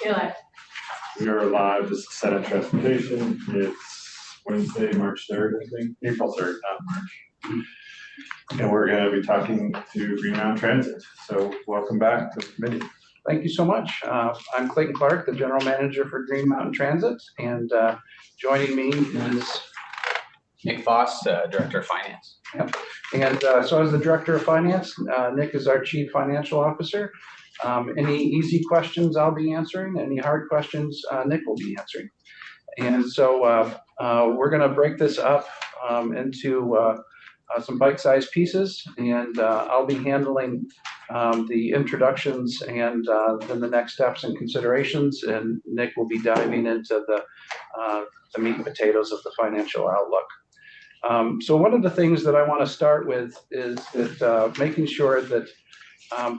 Eli. We are live. This is Senate Transportation. It's Wednesday, March 3rd, I think. April 3rd, not March. And we're going to be talking to Green Mountain Transit. So welcome back to the committee. Thank you so much. I'm Clayton Clark, the General Manager for Green Mountain Transit, and joining me is Nick Foss, Director of Finance. Yep. And so as the Director of Finance, Nick is our Chief Financial Officer. Any easy questions I'll be answering, any hard questions Nick will be answering. And so we're going to break this up into some bite-sized pieces, and I'll be handling the introductions and then the next steps and considerations, and Nick will be diving into the meat and potatoes of the financial outlook. So one of the things that I want to start with is that making sure that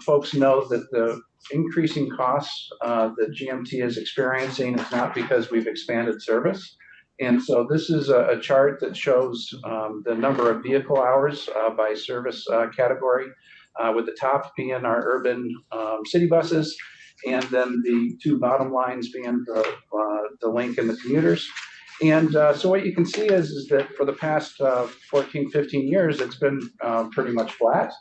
folks know that the increasing costs that GMT is experiencing is not because we've expanded service. And so this is a chart that shows the number of vehicle hours by service category, with the top being our urban city buses, and then the two bottom lines being the link and the commuters. And so what you can see is that for the past 14, 15 years, it's been pretty much flat.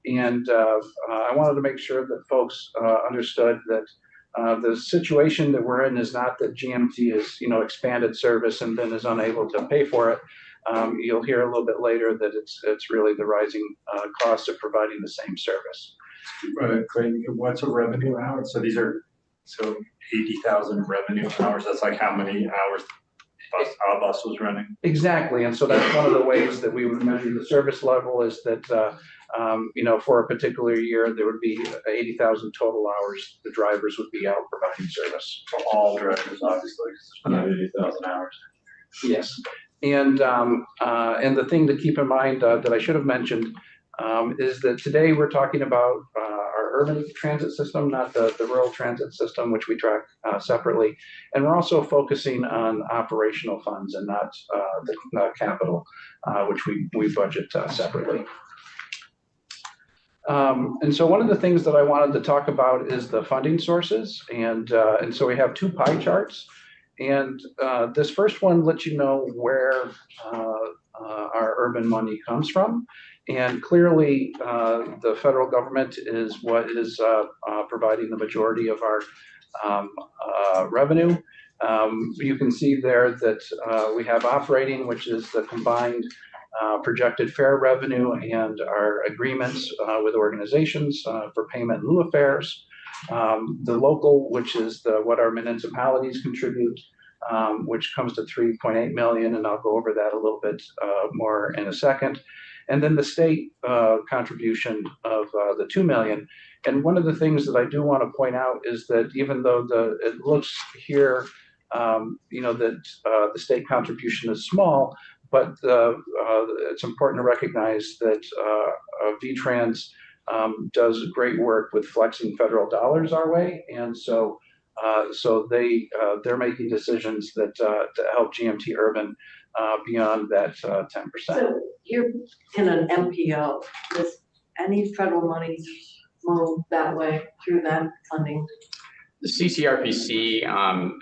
And I wanted to make sure that folks understood that the situation that we're in is not that GMT is, expanded service and then is unable to pay for it. You'll hear a little bit later that it's really the rising cost of providing the same service. Clayton, what's a revenue hour? So these are 80,000 revenue hours. That's like how many hours our bus was running? Exactly, and so that's one of the ways that we would measure the service level is that, for a particular year, there would be 80,000 total hours the drivers would be out providing service. For all drivers, obviously, because it's not 80,000 hours. Yes, and the thing to keep in mind that I should have mentioned is that today we're talking about our urban transit system, not the rural transit system, which we track separately. And we're also focusing on operational funds and not the capital, which we budget separately. And so one of the things that I wanted to talk about is the funding sources. And so we have two pie charts. And this first one lets you know where our urban money comes from. And clearly, the federal government is what is providing the majority of our revenue. You can see there that we have operating, which is the combined projected fare revenue and our agreements with organizations for payment in lieu of fares. The local, which is what our municipalities contribute, which comes to 3.8 million, and I'll go over that a little bit more in a second. And then the state contribution of the 2 million. And one of the things that I do want to point out is that even though it looks here, that the state contribution is small, but it's important to recognize that VTrans does great work with flexing federal dollars our way, and so they're making decisions that to help GMT Urban beyond that 10%. So you're in an MPO. Does any federal money move that way through that funding? The CCRPC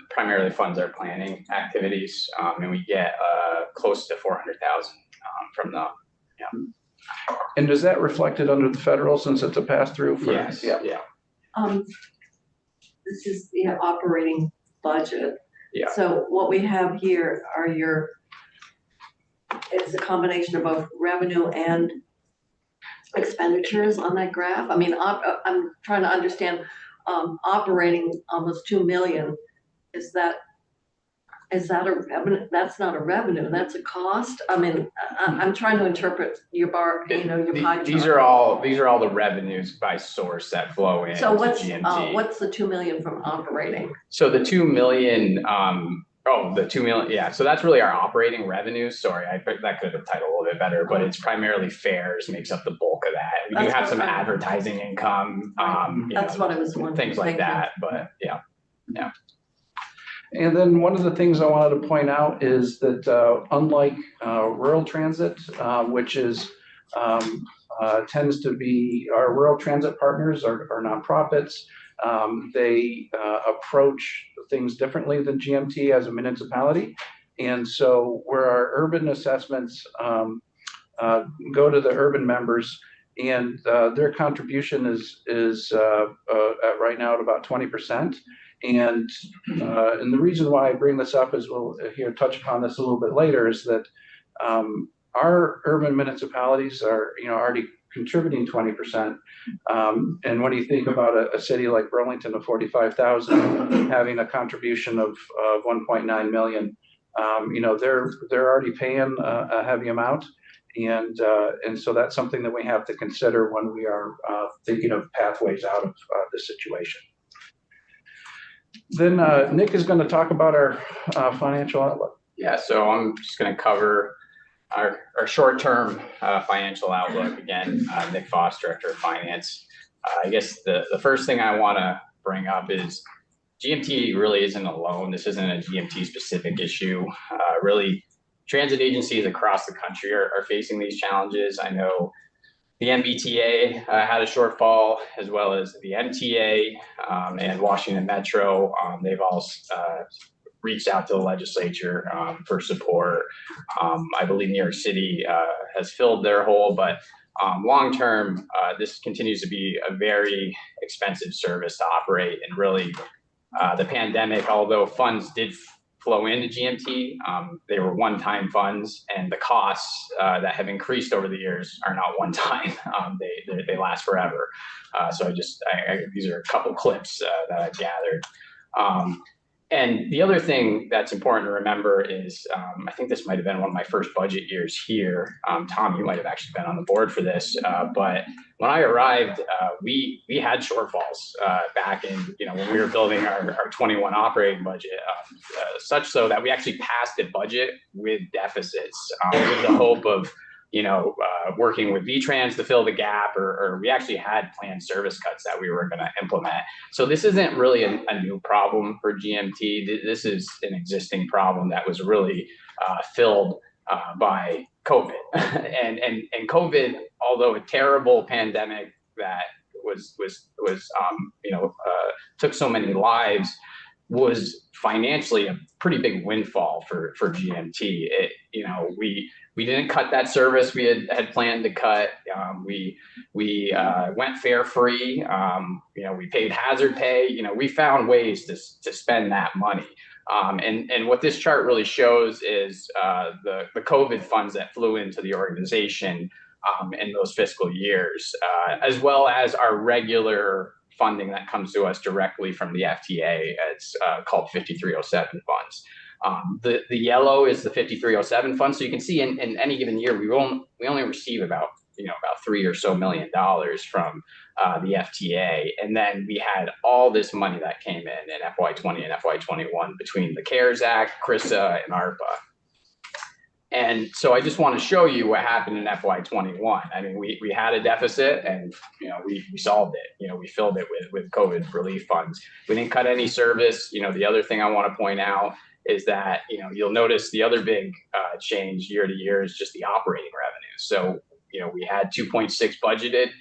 primarily funds our planning activities, and we get close to 400,000 from them. Yeah. And is that reflected under the federal since it's a pass-through? Yes. Yeah. This is the operating budget. Yeah. So what we have here are it's a combination of both revenue and expenditures on that graph. I mean, I'm trying to understand operating almost 2 million. Is that a revenue? That's not a revenue. That's a cost. I mean, I'm trying to interpret your bar. Your pie chart. These are all the revenues by source that flow in. So what's GMT. What's the 2 million from operating? So the 2 million. The 2 million. Yeah. So that's really our operating revenues. Sorry, that could have titled a little bit better, but it's primarily fares makes up the bulk of that. We do have some advertising income. That's what I was wondering. Things like that, but yeah. And then one of the things I wanted to point out is that unlike rural transit, which is tends to be our rural transit partners are nonprofits, They approach things differently than GMT as a municipality. And so where our urban assessments go to the urban members, and their contribution is at right now at about 20%. And the reason why I bring this up is we'll here touch upon this a little bit later is that our urban municipalities are already contributing 20%. And when you think about a city like Burlington of 45,000 having a contribution of 1.9 million, they're already paying a heavy amount. And so that's something that we have to consider when we are thinking of pathways out of this situation. Then Nick is going to talk about our financial outlook. Yeah, so I'm just going to cover our short-term financial outlook. Again, Nick Foss, Director of Finance. I guess the first thing I want to bring up is GMT really isn't alone. This isn't a GMT specific issue. Really, transit agencies across the country are facing these challenges. I know the MBTA had a shortfall, as well as the MTA and Washington Metro. They've all reached out to the legislature for support. I believe New York City has filled their hole, but long term, this continues to be a very expensive service to operate. And really, the pandemic, although funds did flow into GMT, they were one-time funds, and the costs that have increased over the years are not one-time. They last forever. So these are a couple clips that I've gathered. And the other thing that's important to remember is, I think this might have been one of my first budget years here. Tom, you might have actually been on the board for this, but when I arrived, we had shortfalls back in, when we were building our 21 operating budget, such so that we actually passed the budget with deficits, with the hope of working with VTrans to fill the gap, or we actually had planned service cuts that we were going to implement. So this isn't really a new problem for GMT. This is an existing problem that was really filled by COVID. and COVID, although a terrible pandemic that took so many lives, was financially a pretty big windfall for GMT. We didn't cut that service we had planned to cut. We went fare free. We paid hazard pay. We found ways to spend that money. And what this chart really shows is the COVID funds that flew into the organization in those fiscal years, as well as our regular funding that comes to us directly from the FTA. It's called 5307 funds. The yellow is the 5307 fund. So you can see in any given year, we only receive about $3 million or so from the FTA. And then we had all this money that came in FY20 and FY21 between the CARES Act, CRISA, and ARPA. And so I just want to show you what happened in FY21. I mean, we had a deficit, and we solved it. We filled it with COVID relief funds. We didn't cut any service. The other thing I want to point out is that you'll notice the other big change year to year is just the operating revenue. So we had 2.6 budgeted.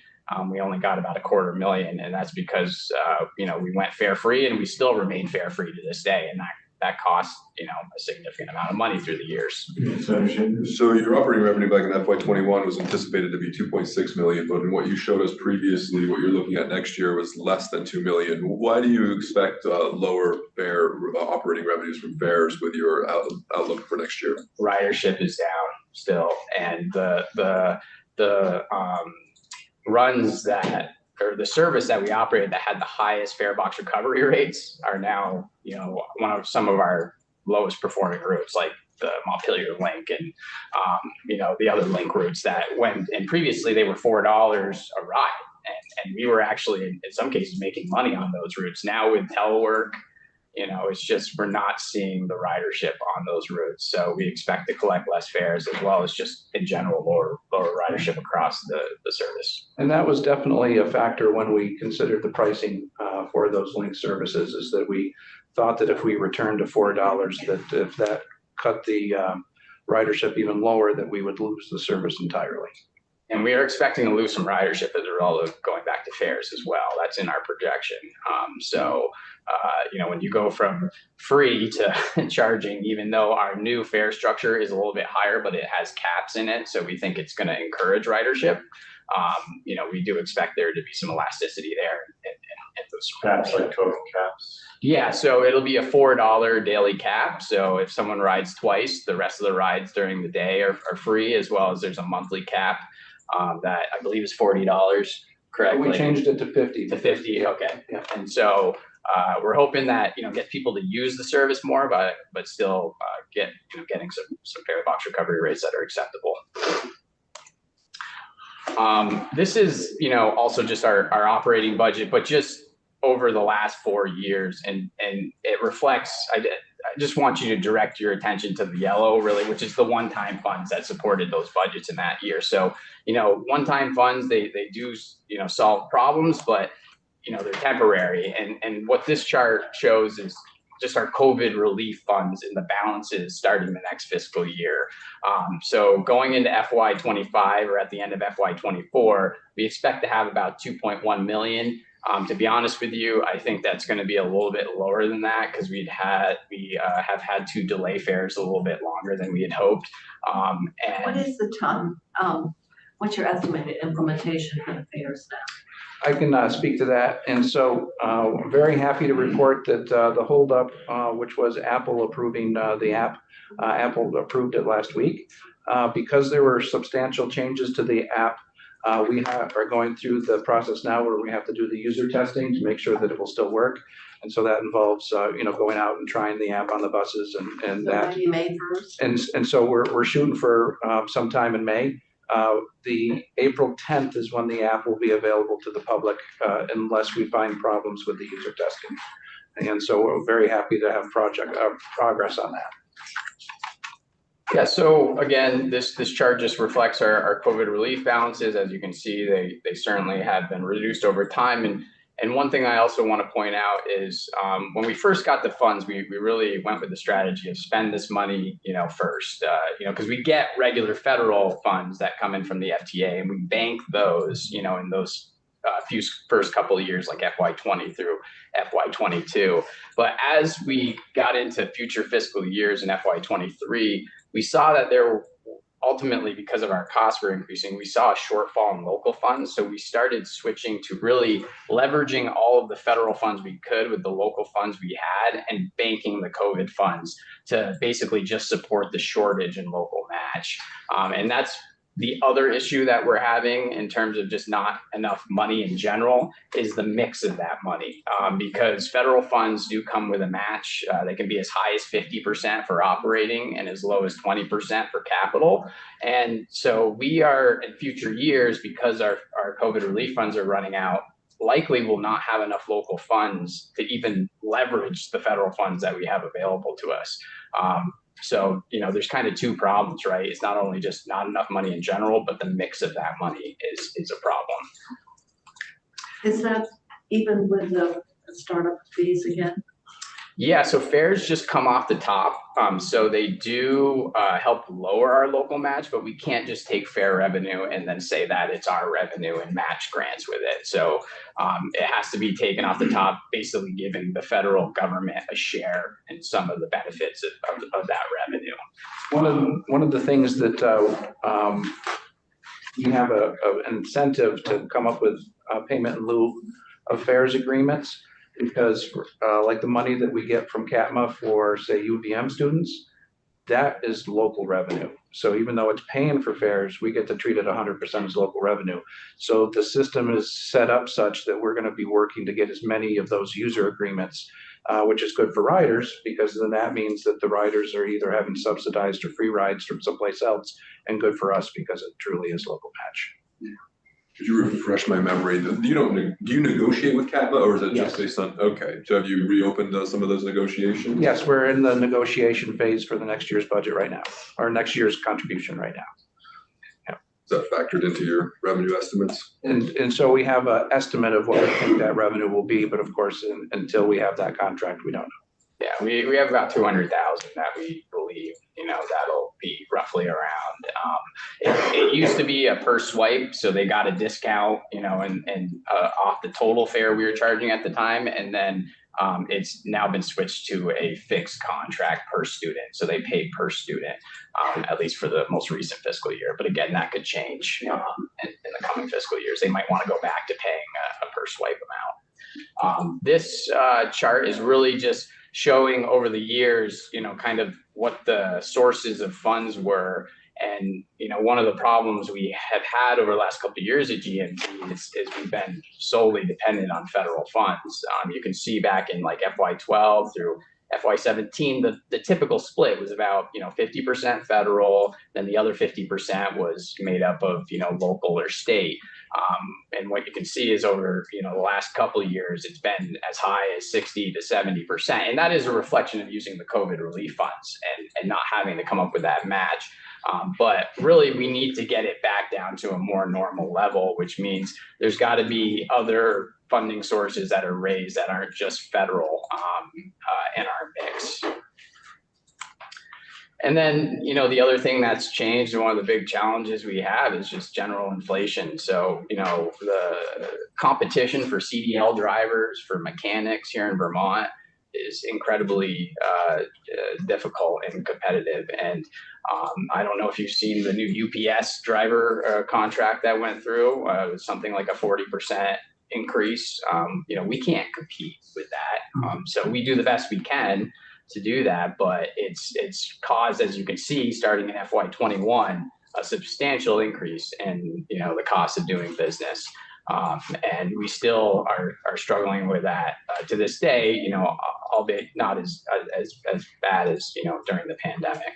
We only got about $250,000, and that's because we went fare free, and we still remain fare free to this day, and that cost a significant amount of money through the years. So your operating revenue back in FY21 was anticipated to be 2.6 million, but in what you showed us previously, what you're looking at next year was less than 2 million. Why do you expect lower fare operating revenues from fares with your outlook for next year? Ridership is down still, and the runs that, or the service that we operated that had the highest fare box recovery rates are now, some of our lowest performing routes, like the Montpelier link and, the other link routes that went, and previously they were $4 a ride. And we were actually, in some cases, making money on those routes. Now with telework, it's just, we're not seeing the ridership on those routes. So we expect to collect less fares, as well as just in general, lower ridership across the service. And that was definitely a factor when we considered the pricing for those link services, is that we thought that if we returned to $4, that if that cut the ridership even lower, that we would lose the service entirely. And we are expecting to lose some ridership as a result of going back to fares as well. That's in our projection. When you go from free to charging, even though our new fare structure is a little bit higher, but it has caps in it, so we think it's going to encourage ridership. We do expect there to be some elasticity there at those Caps, like total caps. Yeah, so it'll be a $4 daily cap. So if someone rides twice, the rest of the rides during the day are free, as well as there's a monthly cap that I believe is $40. Correct? We changed it to 50. To 50. Okay. Yeah. And so we're hoping that get people to use the service more, but still getting some fare box recovery rates that are acceptable. This is also just our operating budget, but just over the last 4 years, and it reflects. I just want you to direct your attention to the yellow, really, which is the one-time funds that supported those budgets in that year. So one-time funds, they do solve problems, but they're temporary. And what this chart shows is just our COVID relief funds and the balances starting the next fiscal year. So going into FY25 or at the end of FY24, we expect to have about 2.1 million. To be honest with you, I think that's going to be a little bit lower than that because we have had to delay fares a little bit longer than we had hoped. What is the time? What's your estimated implementation for the fares now? I can speak to that. And so I'm very happy to report that the holdup, which was Apple approving the app, Apple approved it last week. Because there were substantial changes to the app, we are going through the process now where we have to do the user testing to make sure that it will still work. And so that involves, going out and trying the app on the buses and So that. maybe May 1st? And so we're shooting for sometime in May. The April 10th is when the app will be available to the public unless we find problems with the user testing. And so we're very happy to have progress on that. Yeah, so again, this chart just reflects our COVID relief balances. As you can see, they certainly have been reduced over time. And one thing I also want to point out is when we first got the funds, we really went with the strategy of spend this money, first, because we get regular federal funds that come in from the FTA, and we bank those, in those first couple of years, like FY20 through FY22. But as we got into future fiscal years in FY23, we saw that there were ultimately, because of our costs were increasing, we saw a shortfall in local funds. So we started switching to really leveraging all of the federal funds we could with the local funds we had and banking the COVID funds to basically just support the shortage in local match. And that's the other issue that we're having in terms of just not enough money in general is the mix of that money, because federal funds do come with a match. They can be as high as 50% for operating and as low as 20% for capital. And so we are in future years, because our COVID relief funds are running out, likely will not have enough local funds to even leverage the federal funds that we have available to us. So, there's kind of two problems, right? It's not only just not enough money in general, but the mix of that money is a problem. Is that even with the startup fees again? Yeah, so fares just come off the top. So they do help lower our local match, but we can't just take fare revenue and then say that it's our revenue and match grants with it. So it has to be taken off the top, basically giving the federal government a share in some of the benefits of that revenue. One of the things that you have an incentive to come up with payment in lieu of fares agreements, because like the money that we get from CATMA for, say, UVM students, that is local revenue. So even though it's paying for fares, we get to treat it 100% as local revenue. So the system is set up such that we're going to be working to get as many of those user agreements, which is good for riders, because then that means that the riders are either having subsidized or free rides from someplace else, and good for us because it truly is local match. Yeah. Could you refresh my memory? Do you negotiate with CATMA, or is it just based on, okay, so have you reopened some of those negotiations? Yes, we're in the negotiation phase for the next year's budget right now, or next year's contribution right now. Yeah. Is that factored into your revenue estimates? And so we have an estimate of what we think that revenue will be, but of course, until we have that contract, we don't know. Yeah, we have about 200,000 that we believe, that'll be roughly around. It used to be a per swipe, so they got a discount, and off the total fare we were charging at the time. And then it's now been switched to a fixed contract per student. So they pay per student, at least for the most recent fiscal year. But again, that could change in the coming fiscal years. They might want to go back to paying a per swipe amount. This chart is really just showing over the years, kind of what the sources of funds were. And, one of the problems we have had over the last couple of years at GMP is we've been solely dependent on federal funds. You can see back in like FY12 through FY17, the typical split was about, 50% federal, then the other 50% was made up of, local or state. And what you can see is over, the last couple of years, it's been as high as 60 to 70%. And that is a reflection of using the COVID relief funds and not having to come up with that match. But really, we need to get it back down to a more normal level, which means there's got to be other funding sources that are raised that aren't just federal in our mix. And then, the other thing that's changed, and one of the big challenges we have is just general inflation. So, the competition for CDL drivers, for mechanics here in Vermont is incredibly difficult and competitive. And I don't know if you've seen the new UPS driver contract that went through. It was something like a 40% increase. We can't compete with that. So we do the best we can to do that, but it's caused, as you can see, starting in FY21, a substantial increase in the cost of doing business. And we still are struggling with that to this day, albeit not as bad as during the pandemic.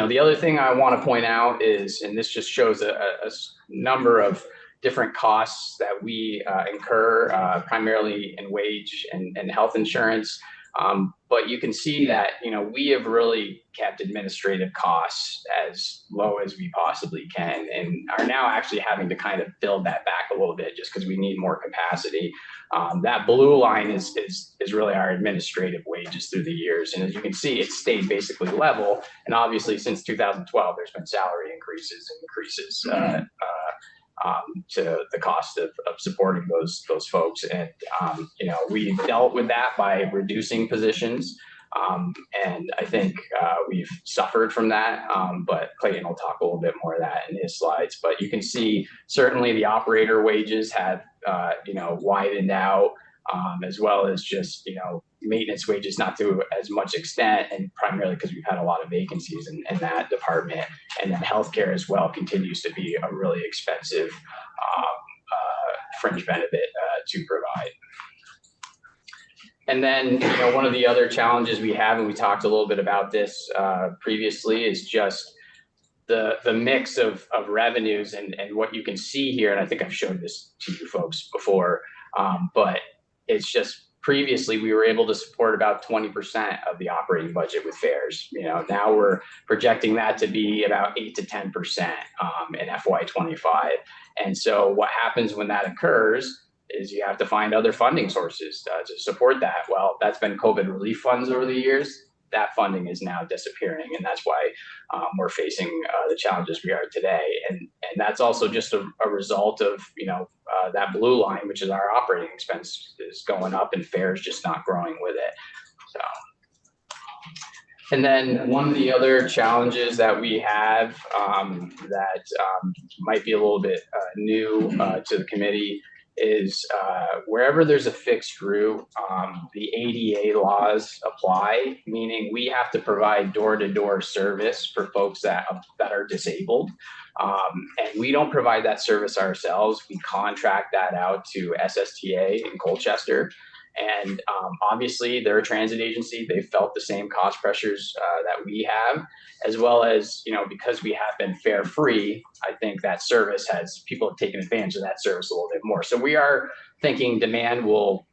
The other thing I want to point out is, and this just shows a number of different costs that we incur, primarily in wage and health insurance. But you can see that, we have really kept administrative costs as low as we possibly can, and are now actually having to kind of build that back a little bit just because we need more capacity. That blue line is really our administrative wages through the years. And as you can see, it's stayed basically level. And obviously since 2012, there's been salary increases to the cost of supporting those folks. And, we dealt with that by reducing positions. And I think we've suffered from that, but Clayton will talk a little bit more of that in his slides. But you can see certainly the operator wages have, widened out, as well as just, maintenance wages, not to as much extent, and primarily because we've had a lot of vacancies in that department. And then healthcare as well continues to be a really expensive fringe benefit to provide. And then, one of the other challenges we have, and we talked a little bit about this previously, is just the mix of revenues and what you can see here. And I think I've showed this to you folks before, but it's just previously we were able to support about 20% of the operating budget with fares. Now we're projecting that to be about 8 to 10% in FY25. And so what happens when that occurs is you have to find other funding sources to support that. Well, that's been COVID relief funds over the years. That funding is now disappearing, and that's why we're facing the challenges we are today. And that's also just a result of that blue line, which is our operating expense, is going up, and fares just not growing with it. So, and then one of the other challenges that we have that might be a little bit new to the committee is wherever there's a fixed route, the ADA laws apply, meaning we have to provide door-to-door service for folks that are disabled. And we don't provide that service ourselves. We contract that out to SSTA in Colchester. And obviously, they're a transit agency. They've felt the same cost pressures that we have, as well as, because we have been fare free, I think that people have taken advantage of that service a little bit more. So we are thinking demand will,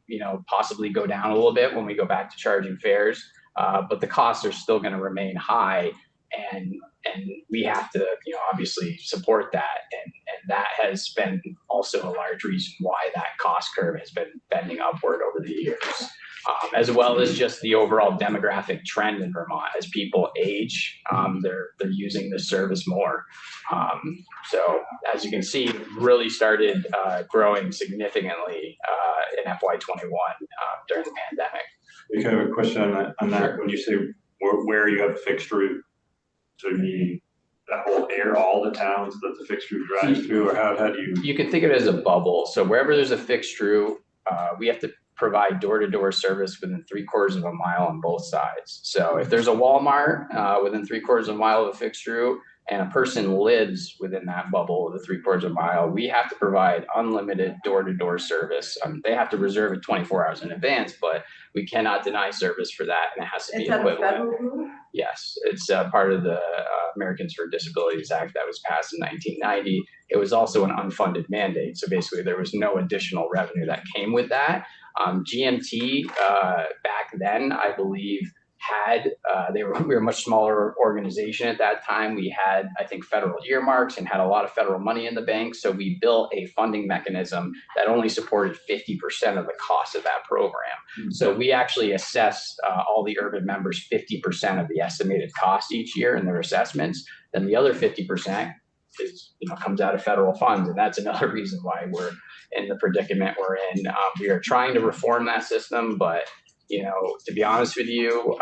possibly go down a little bit when we go back to charging fares, but the costs are still going to remain high. and we have to, obviously support that, and that has been also a large reason why that cost curve has been bending upward over the years, as well as just the overall demographic trend in Vermont. As people age, they're using this service more. So as you can see, really started growing significantly in FY21 during the pandemic. We kind of have a question on that. When you say where you have a fixed route, so you mean that whole area, all the towns that the fixed route drives through, or how do you? You can think of it as a bubble. So wherever there's a fixed route, we have to provide door-to-door service within 3/4 of a mile on both sides. So if there's a Walmart within 3/4 of a mile of a fixed route, and a person lives within that bubble of the 3/4 of a mile, we have to provide unlimited door-to-door service. They have to reserve it 24 hours in advance, but we cannot deny service for that, and it has to be Is that a equivalent. federal rule? Yes, it's part of the Americans for Disabilities Act that was passed in 1990. It was also an unfunded mandate, so basically there was no additional revenue that came with that. GMT back then, I believe, had we were a much smaller organization at that time. We had, I think, federal earmarks and had a lot of federal money in the bank. So we built a funding mechanism that only supported 50% of the cost of that program. So we actually assess all the urban members 50% of the estimated cost each year in their assessments. Then the other 50% is, comes out of federal funds, and that's another reason why we're in the predicament we're in. We are trying to reform that system, but to be honest with you,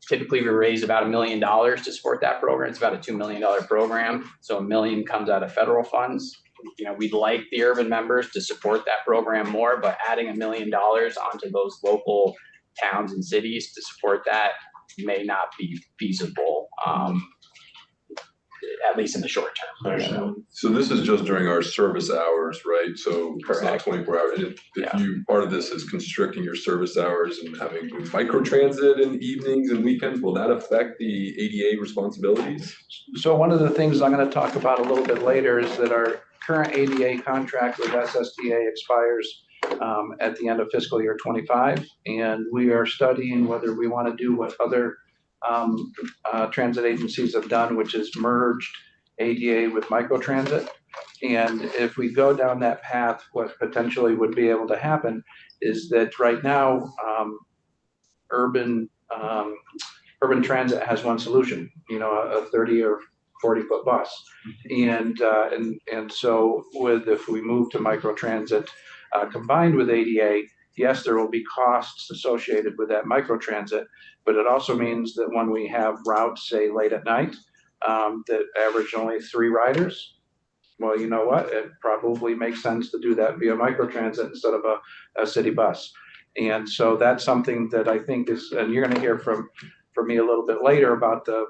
typically we raise about $1 million to support that program. It's about a $2 million program. So $1 million comes out of federal funds. We'd like the urban members to support that program more, but adding $1 million onto those local towns and cities to support that may not be feasible, at least in the short term. So this is just during our service hours, right? So it's not Correct. 24 hours. If part of this is constricting your service hours and having microtransit in evenings and weekends, will that affect the ADA responsibilities? So one of the things I'm going to talk about a little bit later is that our current ADA contract with SSTA expires at the end of fiscal year 25, and we are studying whether we want to do what other transit agencies have done, which is merged ADA with microtransit. And if we go down that path, what potentially would be able to happen is that right now, urban transit has one solution, a 30 or 40-foot bus. And so if we move to microtransit combined with ADA, yes, there will be costs associated with that microtransit, but it also means that when we have routes, say late at night, that average only 3 riders, well, you know what? It probably makes sense to do that via microtransit instead of a city bus. And so that's something that I think is, and you're going to hear from me a little bit later about the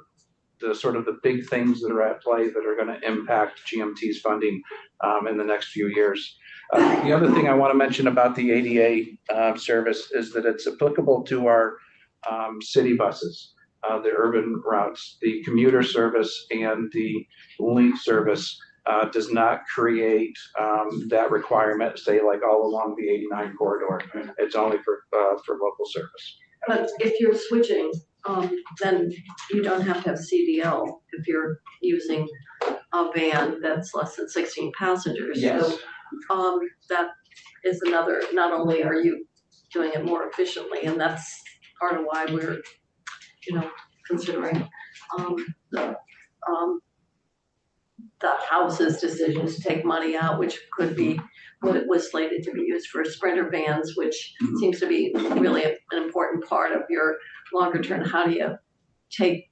sort of the big things that are at play that are going to impact GMT's funding in the next few years. The other thing I want to mention about the ADA service is that it's applicable to our city buses, the urban routes. The commuter service and the link service does not create that requirement, say like all along the 89 corridor. It's only for local service. But if you're switching, then you don't have to have CDL if you're using a van that's less than 16 passengers. Yes. So that is another, not only are you doing it more efficiently, and that's part of why we're, considering the House's decision to take money out, which could be what it was slated to be used for Sprinter vans, which seems to be really an important part of your longer term. How do you take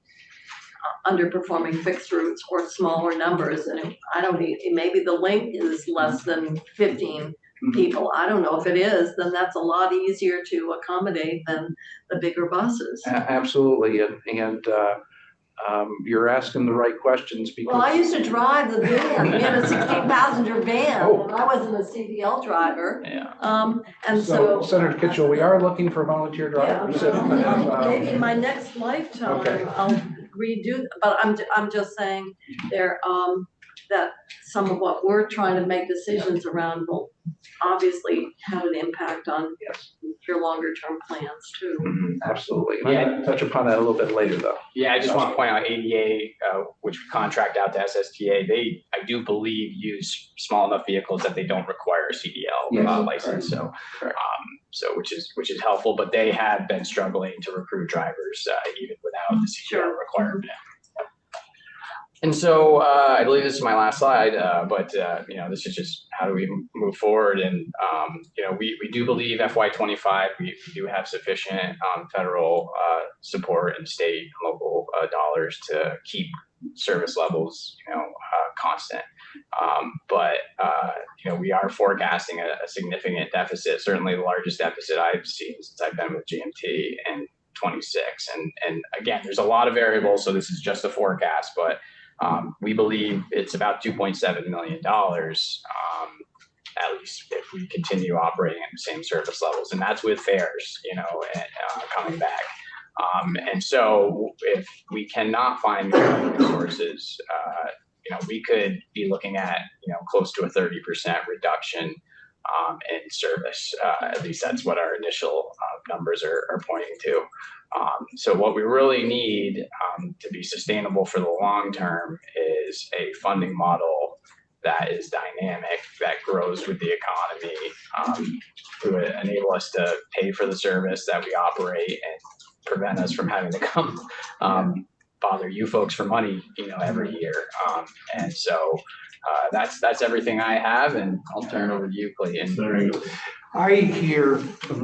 underperforming fixed routes or smaller numbers? And I don't need, maybe the link is less than 15 people. I don't know if it is, then that's a lot easier to accommodate than the bigger buses. Absolutely, and you're asking the right questions because. Well, I used to drive the van. We had a 16-passenger van, and I wasn't a CDL driver. Yeah. And so Senator Kitchell, we are looking for volunteer drivers. maybe in my next lifetime, Okay. I'll redo, but I'm just saying there, that some of what we're trying to make decisions around will obviously have an impact on your longer term plans too. Absolutely. And I'm going to touch upon that a little bit later, though. Yeah, I just want to point out ADA, which we contract out to SSTA, they, I do believe, use small enough vehicles that they don't require a CDL Yes, license. So, correct. so which is helpful, but they have been struggling to recruit drivers even without the CDL Sure. requirement. And so I believe this is my last slide, but you know, this is just how do we move forward. And you know, we do believe FY25 we do have sufficient federal support and state and local dollars to keep service levels, you know, constant. But you know, we are forecasting a significant deficit, certainly the largest deficit I've seen since I've been with GMT in 26. And again, there's a lot of variables, so this is just a forecast, but we believe it's about $2.7 million, at least if we continue operating at the same service levels, and that's with fares, you know, and coming back. And so if we cannot find resources, you know, we could be looking at, you know, close to a 30% reduction in service. At least that's what our initial numbers are pointing to. So what we really need to be sustainable for the long term is a funding model that is dynamic, that grows with the economy, to enable us to pay for the service that we operate and prevent us from having to come bother you folks for money, you know, every year. And so that's everything I have, and I'll turn it over to you, Clayton. I hear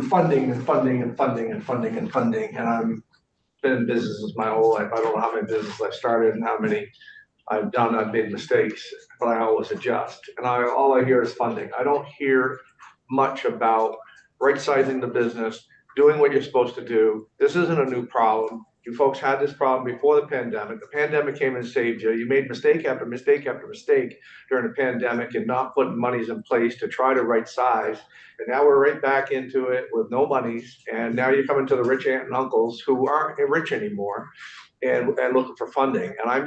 funding and funding and funding and funding and funding, and I've been in business my whole life. I don't know how many businesses I've started and how many I've done. I've made mistakes, but I always adjust. And all I hear is funding. I don't hear much about right-sizing the business, doing what you're supposed to do. This isn't a new problem. You folks had this problem before the pandemic. The pandemic came and saved you. You made mistake after mistake after mistake during the pandemic and not putting monies in place to try to right size. And now we're right back into it with no monies. And now you're coming to the rich aunt and uncles who aren't rich anymore and looking for funding. And I'm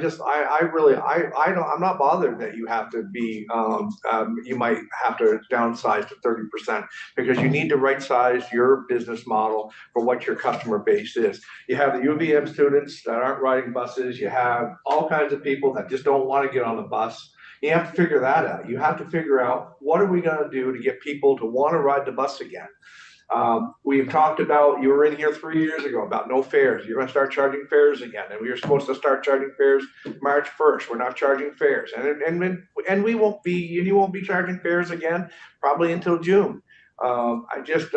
not bothered that you have to be, you might have to downsize to 30% because you need to right size your business model for what your customer base is. You have the UVM students that aren't riding buses. You have all kinds of people that just don't want to get on the bus. You have to figure that out. You have to figure out, what are we going to do to get people to want to ride the bus again? We've talked about, you were in here 3 years ago about no fares. You're going to start charging fares again. And we were supposed to start charging fares March 1st. We're not charging fares. And we won't be, you won't be charging fares again probably until June. I just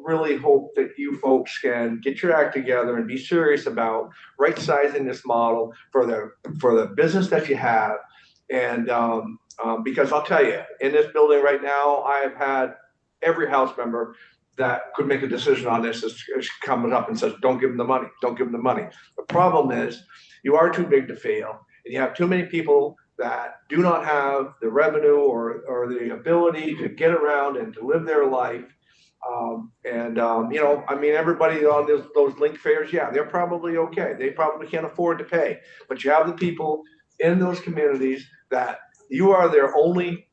really hope that you folks can get your act together and be serious about right sizing this model for the business that you have. And because I'll tell you, in this building right now, I have had every house member that could make a decision on this is coming up and says, don't give them the money, don't give them the money. The problem is you are too big to fail, and you have too many people that do not have the revenue or the ability to get around and to live their life. You know, I mean, everybody on those link fares, yeah, they're probably okay. They probably can't afford to pay, but you have the people in those communities that you are their only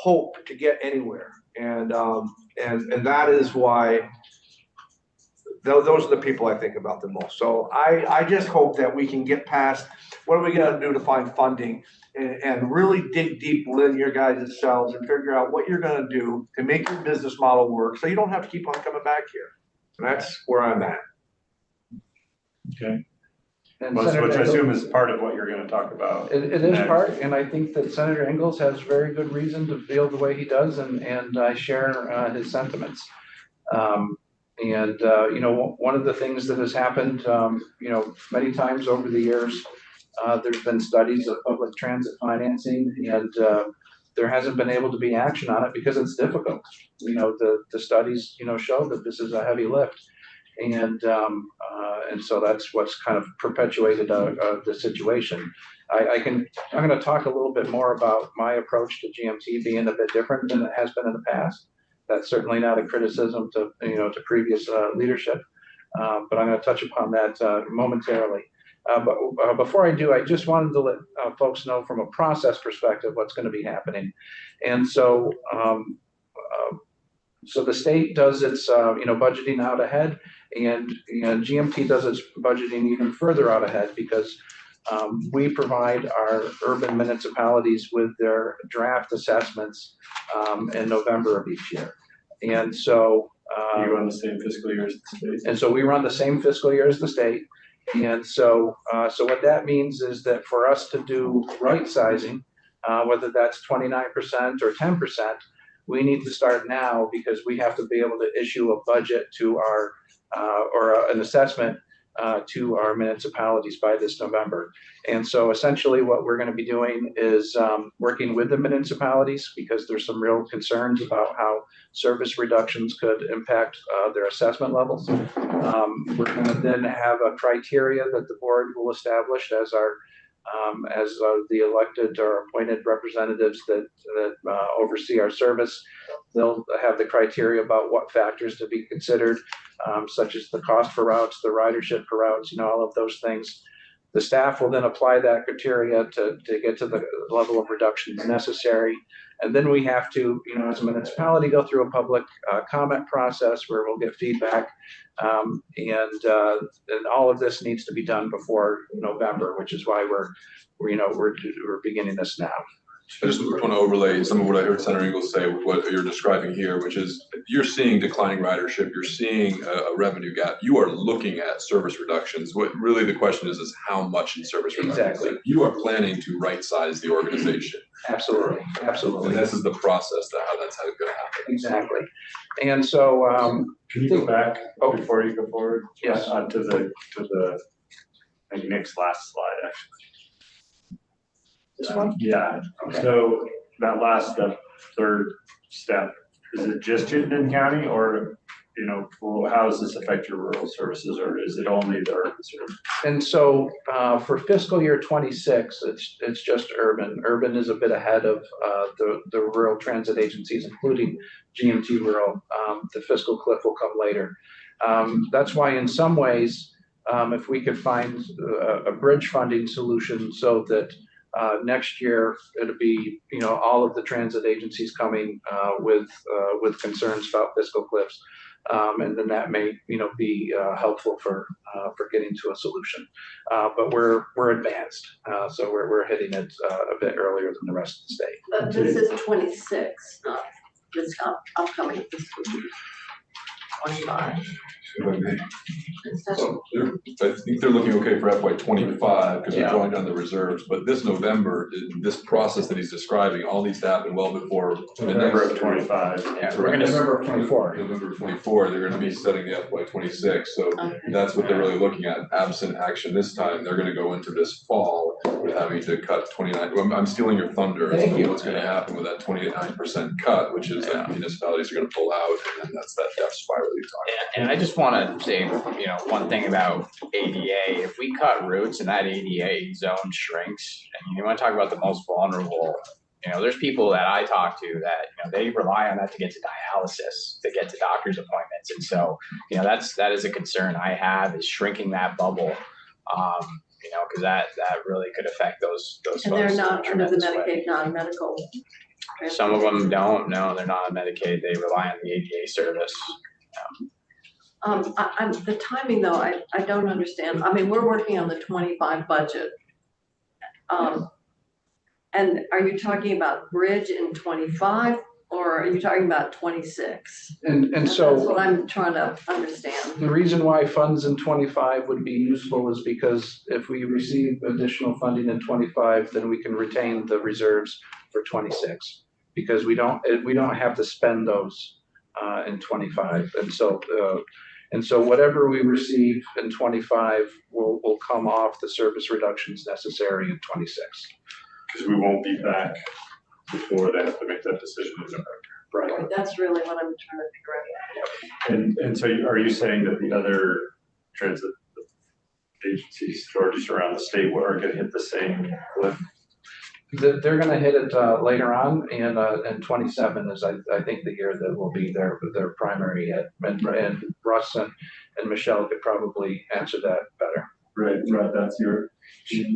hope to get anywhere. And that is why those are the people I think about the most. So I just hope that we can get past what are we going to do to find funding and really dig deep within your guys' selves and figure out what you're going to do to make your business model work so you don't have to keep on coming back here. And that's where I'm at. Okay. And Which Senator I assume Engels, is part of what you're going to talk about. it is next. part, and I think that Senator Engels has very good reason to feel the way he does, and I share his sentiments. You know, one of the things that has happened, you know, many times over the years, there's been studies of public transit financing, and there hasn't been able to be action on it because it's difficult. You know, the studies, you know, show that this is a heavy lift. And so that's what's kind of perpetuated the situation. I'm going to talk a little bit more about my approach to GMT being a bit different than it has been in the past. That's certainly not a criticism to previous leadership, but I'm going to touch upon that momentarily. But before I do, I just wanted to let folks know from a process perspective what's going to be happening. And so So the state does its, budgeting out ahead, and, GMT does its budgeting even further out ahead because we provide our urban municipalities with their draft assessments in November of each year. And so, You run the same fiscal year as the state? and so we run the same fiscal year as the state. And so, what that means is that for us to do right sizing, whether that's 29% or 10%, we need to start now because we have to be able to issue a budget to our, or an assessment to our municipalities by this November. And so essentially what we're going to be doing is working with the municipalities because there's some real concerns about how service reductions could impact their assessment levels. We're going to then have a criteria that the board will establish as our the elected or appointed representatives that oversee our service. They'll have the criteria about what factors to be considered, such as the cost for routes, the ridership for routes, all of those things. The staff will then apply that criteria to get to the level of reductions necessary. And then we have to, as a municipality, go through a public comment process where we'll get feedback. And all of this needs to be done before November, which is why we're beginning this now. I just want to overlay some of what I heard Senator Ingalls say with what you're describing here, which is you're seeing declining ridership, you're seeing a revenue gap. You are looking at service reductions. What really the question is how much in service reductions? Exactly. You are planning to right size the organization. Absolutely, absolutely. And this is the process that how that's going to happen. Exactly. And so, Can you go back before you go forward? Yes. To the maybe next last slide, actually. This one? Yeah, Okay. so that last step, third step, is it just Chittenden County or, how does this affect your rural services or is it only the urban service? And so for fiscal year 26, it's just urban. Urban is a bit ahead of the rural transit agencies, including GMT Rural. The fiscal cliff will come later. That's why in some ways, if we could find a bridge funding solution so that next year it'll be, all of the transit agencies coming with concerns about fiscal cliffs. And then that may, be helpful for getting to a solution. But we're advanced, so we're hitting it a bit earlier than the rest of the state. But this is 26, not this upcoming fiscal year. 25. So I think they're looking okay for FY 25 because they're Yeah. drawing down the reserves. But this November, this process that he's describing, all needs to happen well before November of 25. Yeah, we're gonna, November 24. November 24, they're going to be setting the FY 26. So Okay. that's what they're really looking at. Absent action this time, they're going to go into this fall with having to cut 29. Well, I'm stealing your thunder as Thank to you. what's going to happen with that 29% cut, which is that municipalities are going to pull out, and then that's that death spiral you talked about. and I just want to say, one thing about ADA, if we cut routes and that ADA zone shrinks, and you want to talk about the most vulnerable, there's people that I talk to that, they rely on that to get to dialysis, to get to doctor's appointments. And so, that is a concern I have, is shrinking that bubble. Because that really could affect those And they're folks in a not under the tremendous way. Medicaid, non-medical. Some of them don't, no, they're not on Medicaid, they rely on the ADA service. The timing though, I don't understand. I mean, we're working on the 25 budget. And are you talking about bridge in 25 or are you talking about 26? And That's so what I'm trying to understand. the reason why funds in 25 would be useful is because if we receive additional funding in 25, then we can retain the reserves for 26 because we don't have to spend those in 25. And so whatever we receive in 25 will come off the service reductions necessary in 26. Because we won't be back before they have to make that decision in November. Right. That's really what I'm trying to figure out. And so are you saying that the other transit agencies or just around the state are going to hit the same cliff? They're going to hit it later on, and 27 is I think the year that will be their primary hit. And Russ and Michelle could probably answer that better. Right, that's your.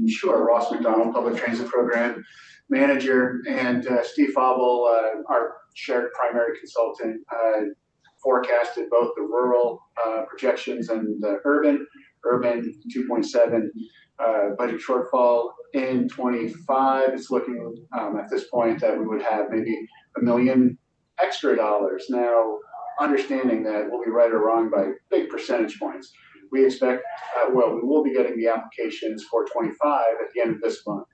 Sure, Ross McDonald, Public Transit Program Manager, and Steve Fauble, our shared primary consultant, forecasted both the rural projections and the urban 2.7 budget shortfall in 25. It's looking at this point that we would have maybe $1 million extra dollars. Now, understanding that we'll be right or wrong by big percentage points, we expect, we will be getting the applications for 25 at the end of this month.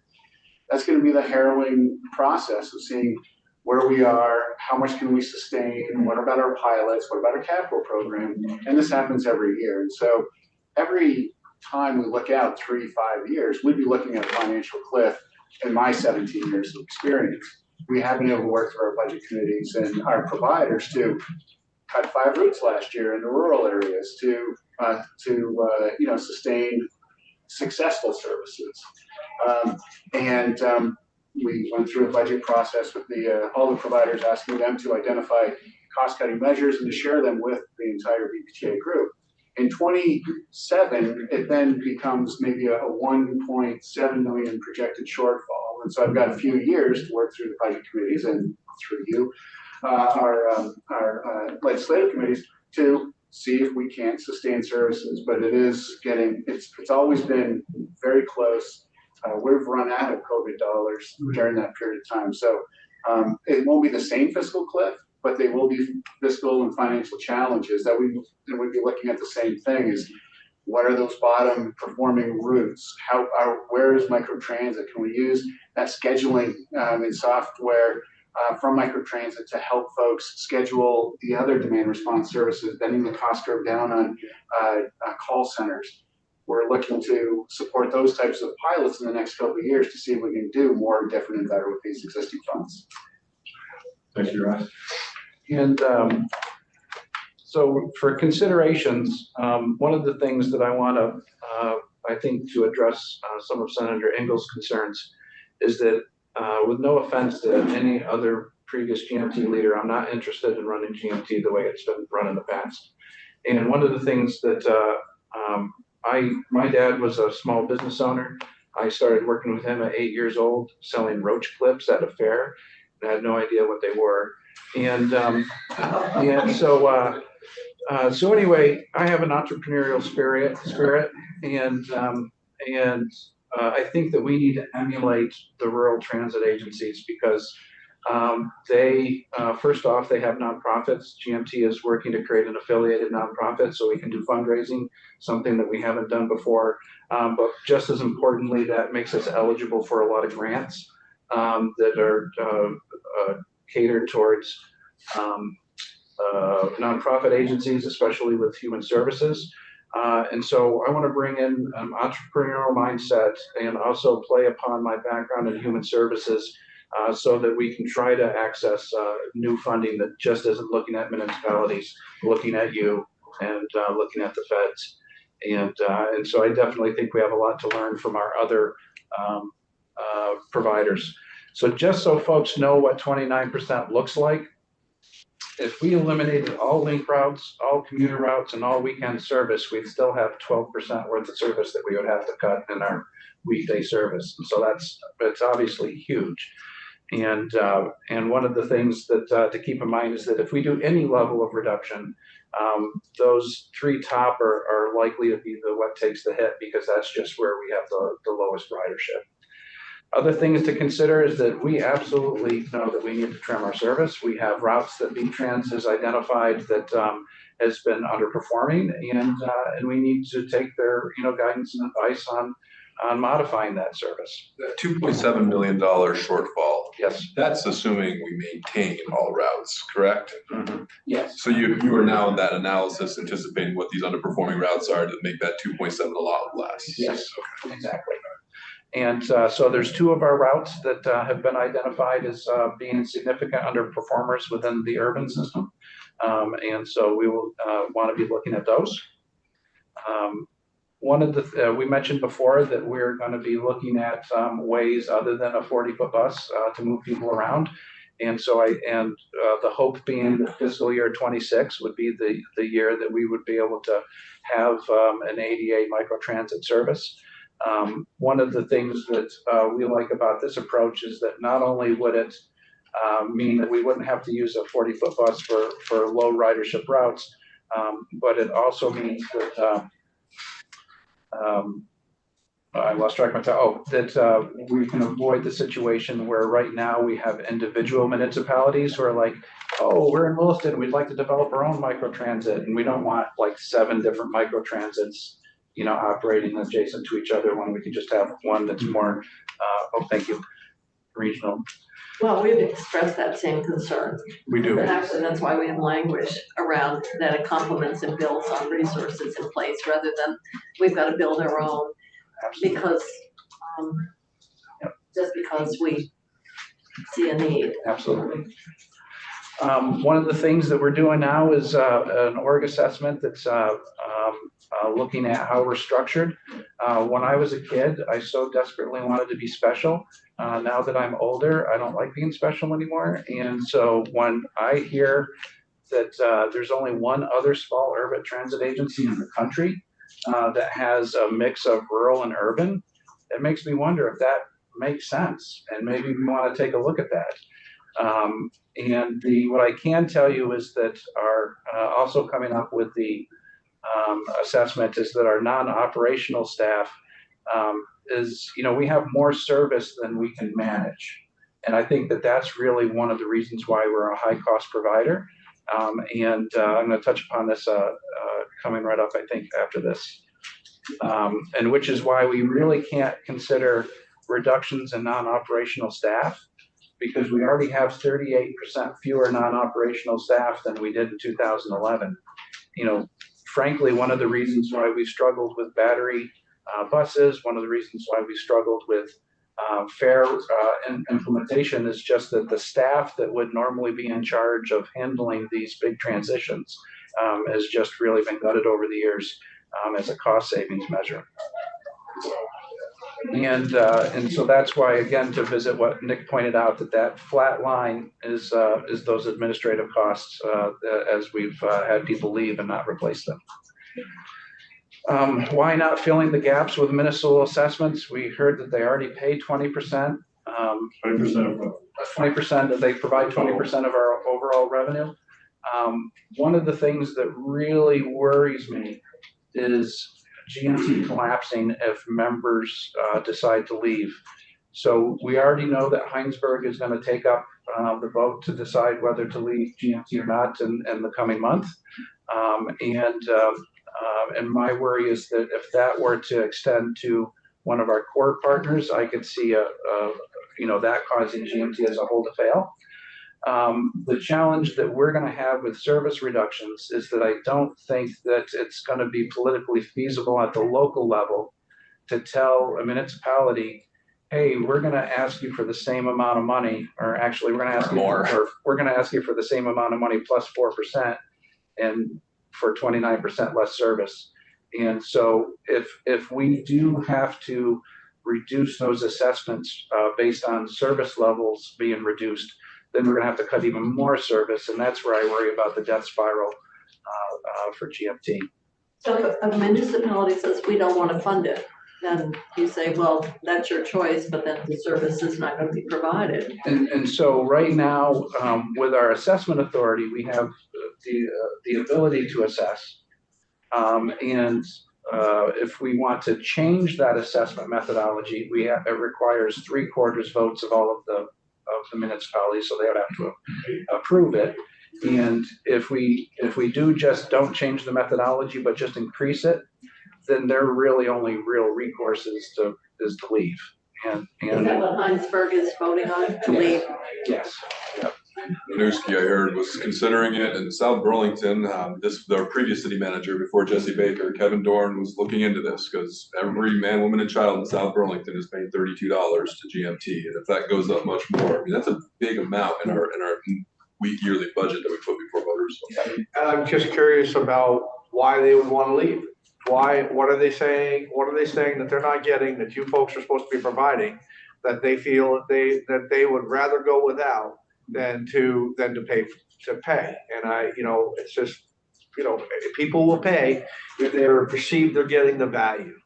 That's going to be the harrowing process of seeing where we are, how much can we sustain, what about our pilots, what about our capital program, and this happens every year. And so every time we look out 3-5 years, we'd be looking at a financial cliff in my 17 years of experience. We have been able to work through our budget committees and our providers to cut 5 routes last year in the rural areas to sustain successful services. We went through a budget process with all the providers, asking them to identify cost-cutting measures and to share them with the entire BPTA group. In 27, it then becomes maybe a 1.7 million projected shortfall. And so I've got a few years to work through the budget committees and through you, our legislative committees, to see if we can't sustain services. But it's always been very close. We've run out of COVID dollars during that period of time. So it won't be the same fiscal cliff, but they will be fiscal and financial challenges that we'd be looking at the same thing. Is what are those bottom performing routes? Where is microtransit? Can we use that scheduling and software from microtransit to help folks schedule the other demand response services, bending the cost curve down on call centers? We're looking to support those types of pilots in the next couple of years to see if we can do more, different, and better with these existing funds. Thank you, Ross. And so for considerations, one of the things that I want to, I think, to address some of Senator Engel's concerns is that with no offense to any other previous GMT leader, I'm not interested in running GMT the way it's been run in the past. And one of the things that my dad was a small business owner. I started working with him at 8 years old, selling roach clips at a fair. And I had no idea what they were. And so anyway, I have an entrepreneurial spirit, and I think that we need to emulate the rural transit agencies because they, first off, they have nonprofits. GMT is working to create an affiliated nonprofit so we can do fundraising, something that we haven't done before. But just as importantly, that makes us eligible for a lot of grants that are catered towards nonprofit agencies, especially with human services. And so I want to bring in an entrepreneurial mindset and also play upon my background in human services so that we can try to access new funding that just isn't looking at municipalities, looking at you and looking at the feds. And so I definitely think we have a lot to learn from our other providers. So just so folks know what 29% looks like, if we eliminated all link routes, all commuter routes, and all weekend service, we'd still have 12% worth of service that we would have to cut in our weekday service. And so it's obviously huge. And one of the things that to keep in mind is that if we do any level of reduction, those 3 top are likely to be what takes the hit because that's just where we have the lowest ridership. Other things to consider is that we absolutely know that we need to trim our service. We have routes that V-Trans has identified that has been underperforming, and we need to take their guidance and advice on modifying that service. That $2.7 million shortfall. Yes. That's assuming we maintain all routes, correct? Mm-hmm. Yes. So you are now in that analysis anticipating what these underperforming routes are to make that 2.7 a lot less. Yes, okay. Exactly. And so there's 2 of our routes that have been identified as being significant underperformers within the urban system. And so we will want to be looking at those. One of the, we mentioned before that we're going to be looking at ways other than a 40-foot bus to move people around. And so the hope being that fiscal year 26 would be the year that we would be able to have an ADA microtransit service. One of the things that we like about this approach is that not only would it mean that we wouldn't have to use a 40-foot bus for low ridership routes, but it also means that I lost track of my thought. That we can avoid the situation where right now we have individual municipalities who are like, oh, we're in Williston, we'd like to develop our own microtransit, and we don't want like 7 different microtransits, you know, operating adjacent to each other when we could just have one that's more, oh, thank you, regional. Well, we've expressed that same concern. We do. And actually, that's why we have language around that it complements and builds on resources in place rather than we've got to build our own because, just because we see a need. Absolutely. One of the things that we're doing now is an org assessment that's looking at how we're structured. When I was a kid, I so desperately wanted to be special. Now that I'm older, I don't like being special anymore. And so when I hear that there's only one other small urban transit agency in the country that has a mix of rural and urban, it makes me wonder if that makes sense. And maybe we want to take a look at that. And what I can tell you is that our also coming up with the assessment is that our non-operational staff is, you know, we have more service than we can manage. And I think that that's really one of the reasons why we're a high cost provider. I'm going to touch upon this coming right up, I think, after this. And which is why we really can't consider reductions in non-operational staff, because we already have 38% fewer non-operational staff than we did in 2011. You know, frankly, one of the reasons why we struggled with battery buses, one of the reasons why we struggled with fare implementation is just that the staff that would normally be in charge of handling these big transitions has just really been gutted over the years as a cost savings measure. And so that's why, again, to visit what Nick pointed out, that flat line is those administrative costs as we've had people leave and not replace them. Why not filling the gaps with municipal assessments? We heard that they already pay 20%. 20%. 20%, they provide 20% of our overall revenue. One of the things that really worries me is GMT collapsing if members decide to leave. So we already know that Heinsberg is going to take up the vote to decide whether to leave GMT or not in the coming month. And my worry is that if that were to extend to one of our core partners, I could see that causing GMT as a whole to fail. The challenge that we're going to have with service reductions is that I don't think that it's going to be politically feasible at the local level to tell a municipality, hey, we're going to ask you for the same amount of money, or actually we're going to ask we're going to ask you for the same amount of money plus 4% and for 29% less service. And so if we do have to reduce those assessments based on service levels being reduced, then we're going to have to cut even more service, and that's where I worry about the death spiral for GMT. So if a municipality says we don't want to fund it, then you say, well, that's your choice, but then the service is not going to be provided. And so right now, with our assessment authority, we have the ability to assess. If we want to change that assessment methodology, it requires 3/4 votes of all of the municipalities, so they would have to approve it. And if we don't change the methodology but just increase it, then their really only real recourse is to leave. And is that what Heinsberg is voting on, to leave? Yes. Yep. Newski, I heard, was considering it in South Burlington. Their previous city manager before Jesse Baker, Kevin Dorn, was looking into this because every man, woman, and child in South Burlington is paying $32 to GMT, and if that goes up much more, I mean that's a big amount in our yearly budget that we put before voters. And I'm just curious about why they would want to leave. Why? What are they saying? What are they saying that they're not getting that you folks are supposed to be providing? That they feel that they would rather go without, than to pay. And it's just, people will pay if they're perceived they're getting the value.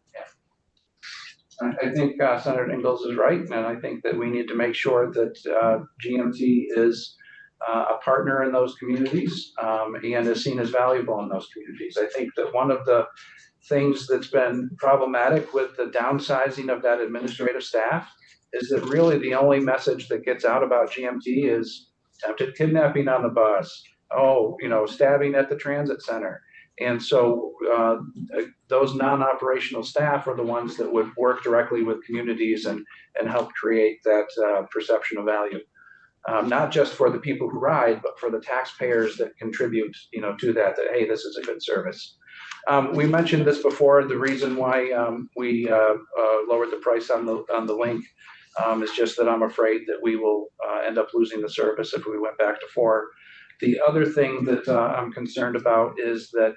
I think Senator Ingalls is right, and I think that we need to make sure that GMT is a partner in those communities and is seen as valuable in those communities. I think that one of the things that's been problematic with the downsizing of that administrative staff is that really the only message that gets out about GMT is attempted kidnapping on the bus, stabbing at the transit center. And so those non-operational staff are the ones that would work directly with communities and help create that perception of value. Not just for the people who ride, but for the taxpayers that contribute, to that, hey, this is a good service. We mentioned this before. The reason why we lowered the price on the link is just that I'm afraid that we will end up losing the service if we went back to 4. The other thing that I'm concerned about is that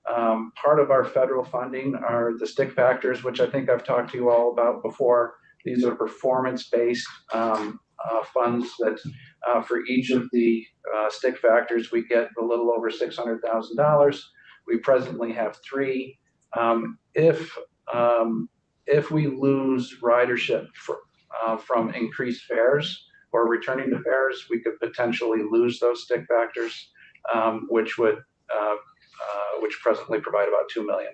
part of our federal funding are the stick factors, which I think I've talked to you all about before. These are performance-based funds that for each of the stick factors, we get a little over $600,000. We presently have 3. If we lose ridership from increased fares or returning to fares, we could potentially lose those stick factors, which presently provide about $2 million.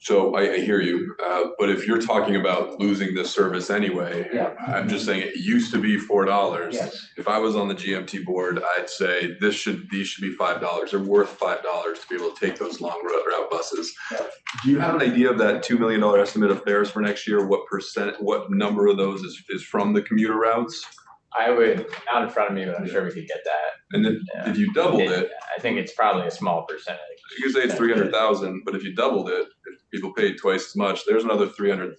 So I hear you, but if you're talking about losing this service anyway, Yeah. I'm just saying it used to be $4. Yes. If I was on the GMT board, I'd say these should be $5. They're worth $5 to be able to take those long route buses. Yeah. Do you have an idea of that $2 million estimate of fares for next year? What number of those is from the commuter routes? I would, not in front of me, but I'm sure we could get that. And then if you doubled it, I think it's probably a small percentage. you could say it's 300,000, but if you doubled it, if people paid twice as much, there's another $300,000.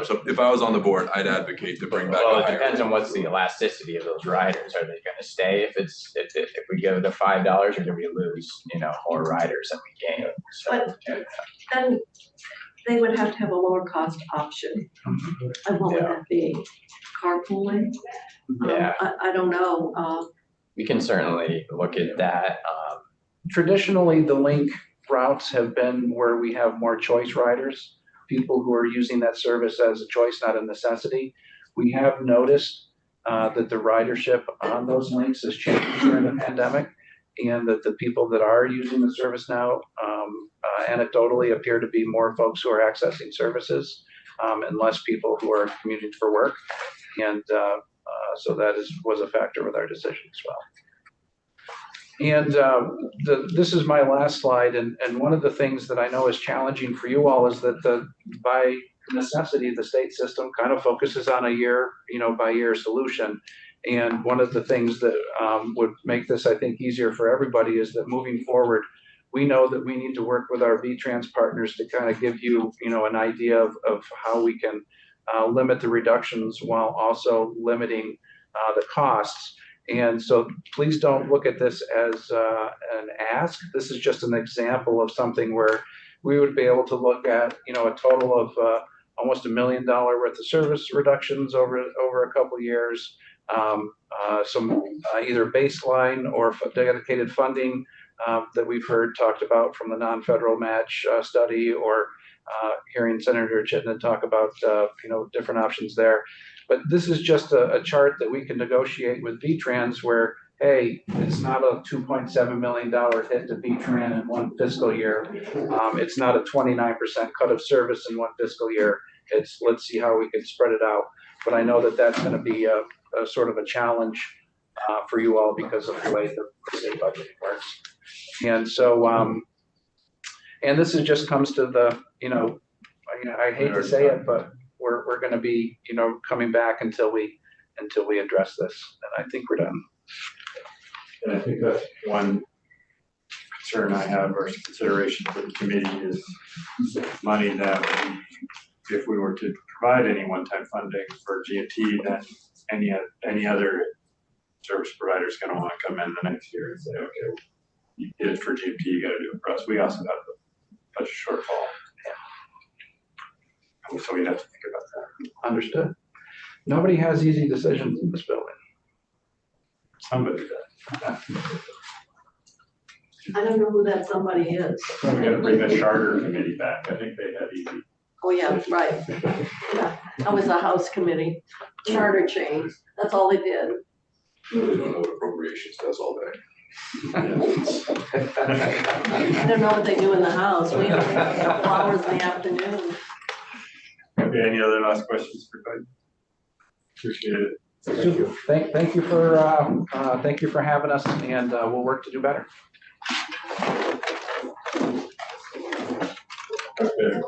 So if I was on the board, I'd advocate to bring back. Well, a it higher. depends on what's the elasticity of those riders. Are they going to stay if we go to $5, or do we lose, more riders than we gain? So, But then they would have to have a lower cost option. And what would Yeah. that be? Carpooling? Yeah. I don't know. We can certainly look at that. Traditionally, the link routes have been where we have more choice riders, people who are using that service as a choice, not a necessity. We have noticed that the ridership on those links has changed during the pandemic, and that the people that are using the service now anecdotally appear to be more folks who are accessing services and less people who are commuting for work. And so that was a factor with our decision as well. And this is my last slide, and one of the things that I know is challenging for you all is that by necessity, the state system kind of focuses on a year, by year solution. And one of the things that would make this, I think, easier for everybody is that moving forward, we know that we need to work with our VTrans partners to kind of give you, an idea of how we can limit the reductions while also limiting the costs. And so please don't look at this as an ask. This is just an example of something where we would be able to look at, a total of almost $1 million worth of service reductions over a couple of years, some either baseline or dedicated funding that we've heard talked about from the non-federal match study, or hearing Senator Chittenden talk about, different options there. But this is just a chart that we can negotiate with VTrans where, hey, it's not a $2.7 million hit to VTran in one fiscal year. It's not a 29% cut of service in one fiscal year. It's, let's see how we can spread it out. But I know that that's going to be a sort of a challenge for you all because of the way the state budget works. And so, and this is just comes to the, I hate to say it, but we're going to be, coming back until we address this. And I think we're done. And I think that's one concern I have, or consideration for the committee, is money that if we were to provide any one-time funding for GMT, then any other service provider is going to want to come in the next year and say, okay, you did it for GMT, you got to do it for us. We also got a budget shortfall. So we'd have to think about that. Understood. Nobody has easy decisions in this building. Somebody does. I don't know who that somebody is. We gotta bring the charter committee back. I think they had easy. Oh, yeah, right. Yeah, that was a house committee, charter change. That's all they did. Really don't know what appropriations does all day. I don't know what they do in the house. We have flowers in the afternoon. Okay, any other last questions for Craig? Appreciate it. Thank you for having us, and we'll work to do better. Okay.